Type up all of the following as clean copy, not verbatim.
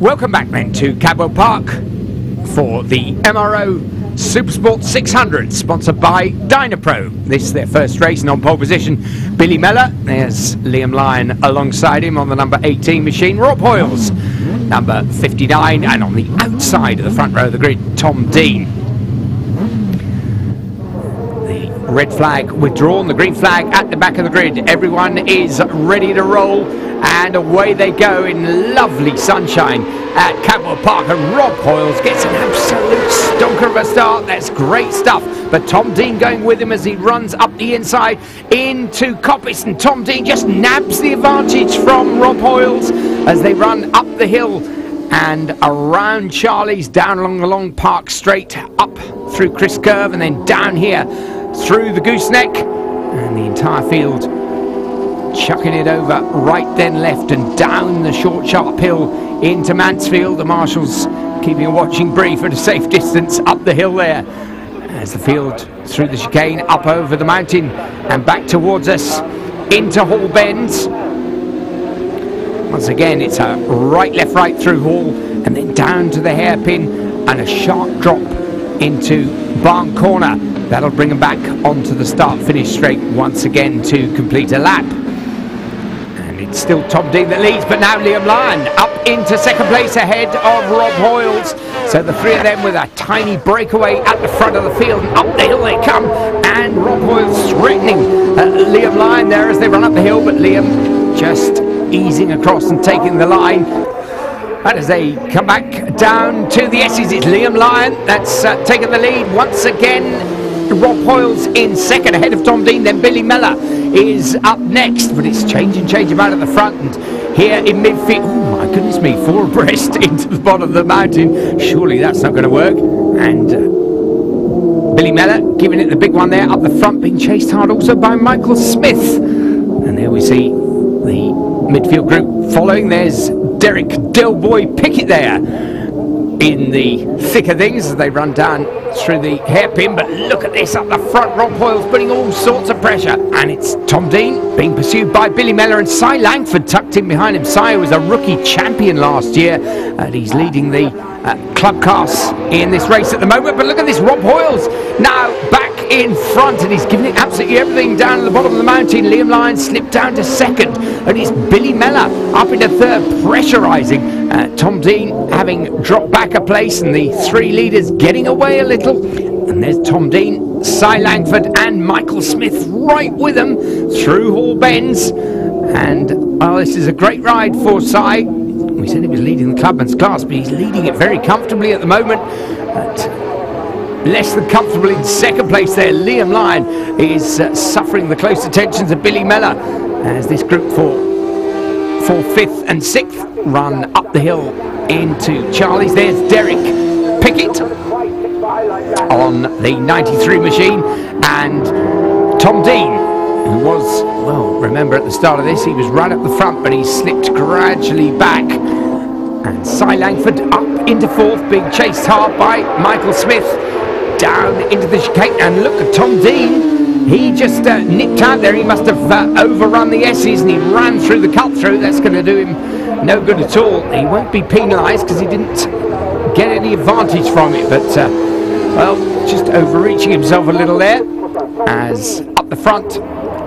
Welcome back then to Cadwell Park for the MRO Supersport 600, sponsored by Dynapro. This is their first race, and on pole position, Billy Mellor. There's Liam Lyon alongside him on the number 18 machine. Rob Hoyles, number 59, and on the outside of the front row of the grid, Tom Dean. The red flag withdrawn, the green flag at the back of the grid. Everyone is ready to roll, and away they go in lovely sunshine at Cadwell Park, and Rob Hoyles gets an absolute stonker of a start. That's great stuff, but Tom Dean going with him as he runs up the inside into Coppice, and Tom Dean just nabs the advantage from Rob Hoyles as they run up the hill and around Charlie's, down along the long park straight, up through Chris Curve, and then down here through the gooseneck, and the entire field chucking it over right then left and down the short sharp hill into Mansfield. The marshals keeping a watching brief at a safe distance up the hill there as the field through the chicane up over the mountain and back towards us into Hall Bends. Once again it's a right left right through Hall and then down to the hairpin and a sharp drop into Barn Corner. That'll bring them back onto the start finish straight once again to complete a lap. It's still Tom Dean that leads, but now Liam Lyon up into second place ahead of Rob Hoyles. So the three of them with a tiny breakaway at the front of the field, and up the hill they come, and Rob Hoyles threatening Liam Lyon there as they run up the hill, but Liam just easing across and taking the line. And as they come back down to the S's, it's Liam Lyon that's taken the lead once again. Rob Hoyles in second ahead of Tom Dean, then Billy Mellor is up next, but it's change about at the front, and here in midfield, oh my goodness me, four abreast into the bottom of the mountain. Surely that's not going to work. And Billy Mellor giving it the big one there up the front, being chased hard also by Michael Smith. And there we see the midfield group following. There's Derek Delboy Pickett there in the thick of things as they run down through the hairpin, but look at this up the front. Rob Hoyles putting all sorts of pressure, and it's Tom Dean being pursued by Billy Mellor, and Cy Langford tucked in behind him. Cy was a rookie champion last year, and he's leading the club class in this race at the moment. But look at this, Rob Hoyles now back in front, and he's giving it absolutely everything down at the bottom of the mountain. Liam Lyon slipped down to second, and it's Billy Mellor up into third, pressurising Tom Dean having dropped back a place, and the three leaders getting away a little. And there's Tom Dean, Cy Langford and Michael Smith right with them through Hall Bends. And well, this is a great ride for Cy. We said he was leading the clubman's class, but he's leading it very comfortably at the moment. But less than comfortable in second place there. Liam Lyon is suffering the close attentions of Billy Mellor as this group for 5th and 6th run up the hill into Charlie's. There's Derek Pickett on the 93 machine, and Tom Dean, who was, well, remember at the start of this he was right up the front, but he slipped gradually back. And Cy Langford up into 4th, being chased hard by Michael Smith down into the chicane. And look at Tom Dean, he just nipped out there. He must have overrun the S's, and he ran through the cut through. That's going to do him no good at all. He won't be penalised because he didn't get any advantage from it, but well, just overreaching himself a little there. As up the front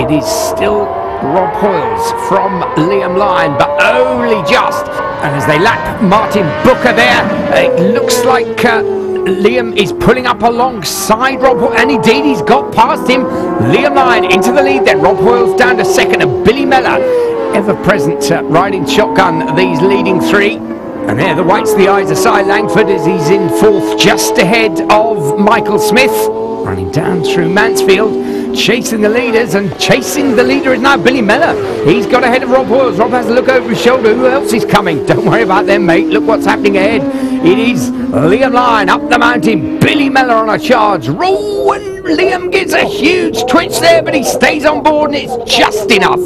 it is still Rob Hoyles from Liam Lyon, but only just. And as they lap Martin Booker there, it looks like Liam is pulling up alongside Rob Hoyles, and indeed he's got past him. Liam Lyon into the lead, then Rob Hoyles down to second, and Billy Mellor ever present riding shotgun these leading three. And there the whites of the eyes of Cy Langford as he's in 4th, just ahead of Michael Smith, running down through Mansfield, chasing the leaders, and chasing the leader is now Billy Mellor. He's got ahead of Rob Hoyles. Rob has a look over his shoulder. Who else is coming? Don't worry about them, mate. Look what's happening ahead. It is Liam Lyon up the mountain, Billy Mellor on a charge. Roll and Liam gets a huge twitch there, but he stays on board, and it's just enough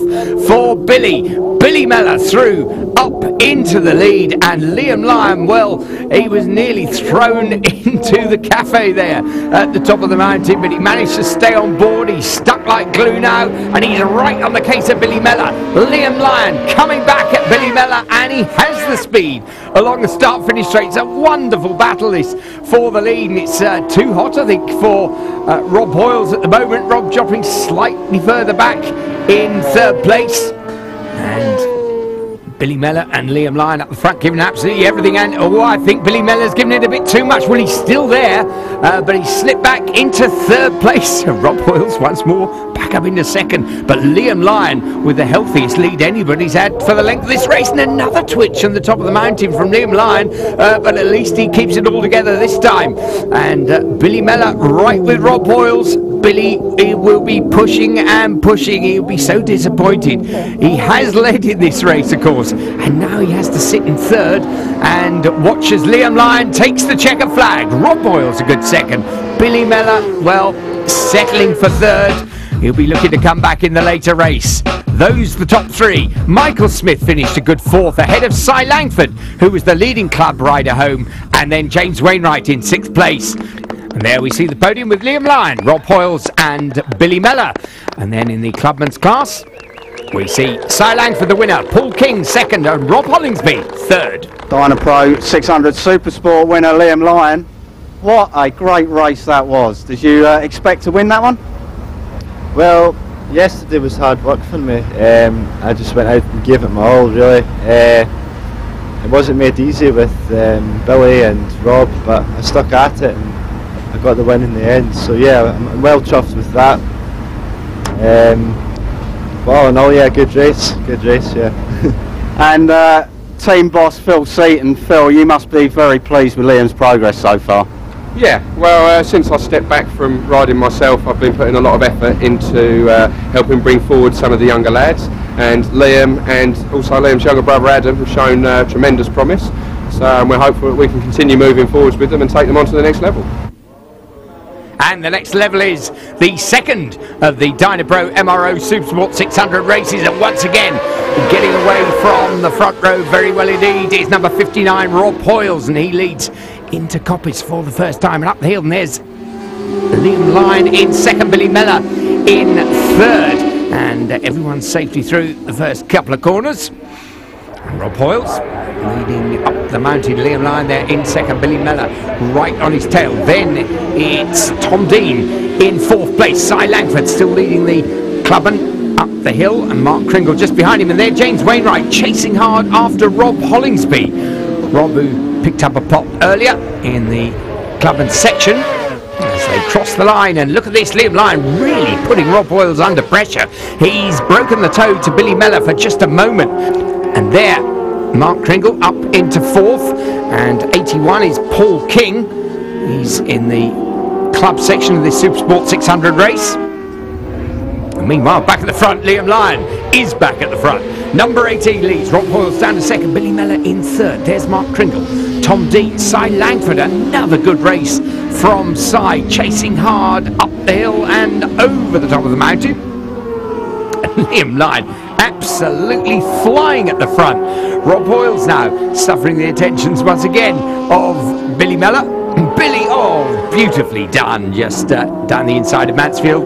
for Billy Mellor through up into the lead, and Liam Lyon, well, he was nearly thrown into the cafe there at the top of the mountain, but he managed to stay on board. He's stuck like glue now, and he's right on the case of Billy Mellor. Liam Lyon coming back at Billy Mellor, and he has the speed along the start-finish straight. It's a wonderful battle this for the lead, and it's too hot, I think, for Rob Hoyles at the moment. Rob dropping slightly further back in third place, and Billy Mellor and Liam Lyon up the front giving absolutely everything, and I think Billy Mellor's given it a bit too much. Well, he's still there, but he slipped back into third place. Rob Hoyles once more back up into second, but Liam Lyon with the healthiest lead anybody's had for the length of this race, and another twitch on the top of the mountain from Liam Lyon, but at least he keeps it all together this time. And Billy Mellor right with Rob Hoyles. Billy, he will be pushing and pushing. He'll be so disappointed. He has led in this race, of course, and now he has to sit in third and watch as Liam Lyon takes the checker flag. Rob Hoyles a good second. Billy Mellor, well, settling for third. He'll be looking to come back in the later race. Those the top three. Michael Smith finished a good fourth ahead of Cy Langford, who was the leading club rider home, and then James Wainwright in sixth place. And there we see the podium with Liam Lyon, Rob Hoyles and Billy Mellor. And then in the clubman's class, we see Cy Langford the winner, Paul King second, and Rob Hollingsby third. Dynapro 600 Supersport winner Liam Lyon. What a great race that was. Did you expect to win that one? Well, yesterday was hard work for me. I just went out and gave it my all, really. It wasn't made easy with Billy and Rob, but I stuck at it and I got the win in the end. So yeah, I'm well chuffed with that. Well, and all, yeah, good race, yeah. And team boss Phil Seaton. Phil, you must be very pleased with Liam's progress so far. Yeah, well, since I stepped back from riding myself, I've been putting a lot of effort into helping bring forward some of the younger lads, and Liam and also Liam's younger brother Adam have shown tremendous promise, so we're hopeful that we can continue moving forwards with them and take them on to the next level. And the next level is the second of the Dynapro MRO Supersport 600 races, and once again getting away from the front row very well indeed is number 59 Rob Hoyles, and he leads into Coppice for the first time and up the hill, and there's Liam Lyon in second, Billy Mellor in third, and everyone's safely through the first couple of corners. And Rob Hoyles leading up the mountain, Liam Lyon there in second, Billy Mellor right on his tail. Then it's Tom Dean in fourth place, Cy Langford still leading the clubman up the hill, and Mark Kringle just behind him, and there James Wainwright chasing hard after Rob Hollingsby. Rob, who picked up a pot earlier in the clubman section, as they cross the line, and look at this, Liam Lyon really putting Rob Hoyles under pressure. He's broken the toe to Billy Mellor for just a moment, and there Mark Kringle up into fourth, and 81 is Paul King. He's in the club section of this Supersport 600 race. And meanwhile, back at the front, Liam Lyon is back at the front. Number 18 leads, Rob Hoyles down to second, Billy Mellor in third. There's Mark Kringle, Tom Dean, Cy Langford, another good race from Cy, chasing hard up the hill and over the top of the mountain. And Liam Lyon absolutely flying at the front. Rob Hoyles now suffering the attentions once again of Billy Mellor. Billy, oh, beautifully done, just down the inside of Mansfield.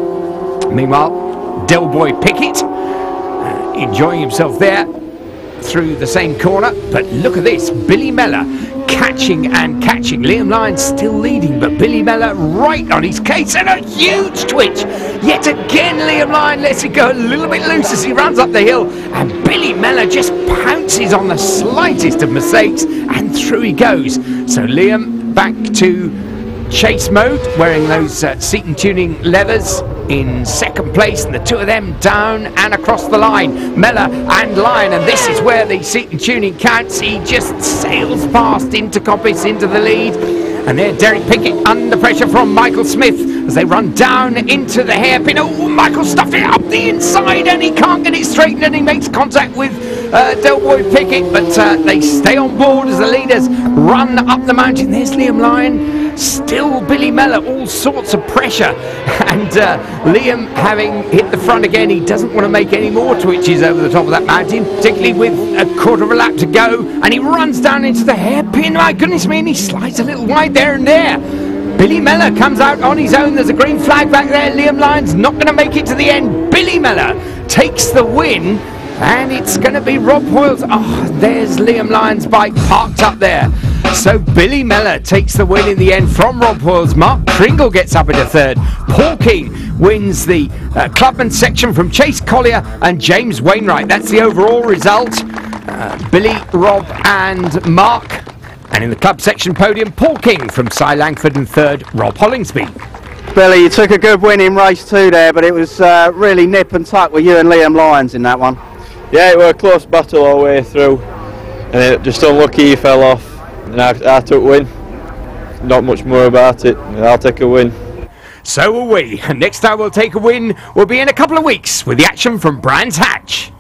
Meanwhile, Del Boy Pickett enjoying himself there through the same corner, but look at this, Billy Mellor catching and catching. Liam Lyon still leading, but Billy Mellor right on his case, and a huge twitch. Yet again Liam Lyon lets it go a little bit loose as he runs up the hill, and Billy Mellor just pounces on the slightest of mistakes, and through he goes. So Liam back to chase mode, wearing those Seaton tuning leathers in second place, and the two of them down and across the line, Mellor and Lyon, and this is where the Seaton tuning counts. He just sails past into Coppice, into the lead, and there Derek Pickett under pressure from Michael Smith as they run down into the hairpin. Oh, Michael stuffed it up the inside, and he can't get it straightened, and he makes contact with Del Boy Pickett, but they stay on board as the leaders run up the mountain. There's Liam Lyon, still Billy Mellor, all sorts of pressure, and Liam having hit the front again, he doesn't want to make any more twitches over the top of that mountain, particularly with a quarter of a lap to go, and he runs down into the hairpin. My goodness me, and he slides a little wide there and there. Billy Mellor comes out on his own. There's a green flag back there. Liam Lyon's not going to make it to the end. Billy Mellor takes the win, and it's going to be Rob Hoyles. Oh, there's Liam Lyon's bike parked up there. So Billy Mellor takes the win in the end from Rob Hoyles. Mark Pringle gets up into third. Paul King wins the Clubman section from Chase Collier and James Wainwright. That's the overall result. Billy, Rob and Mark. And in the club section podium, Paul King from Cy Langford and third, Rob Hollingsby. Billy, you took a good win in race 2 there, but it was really nip and tuck with you and Liam Lyons in that one. Yeah, it was a close battle all the way through, and it just unlucky he fell off, and I took win. Not much more about it. I'll take a win. So will we. Next time we'll take a win will be in a couple of weeks with the action from Brands Hatch.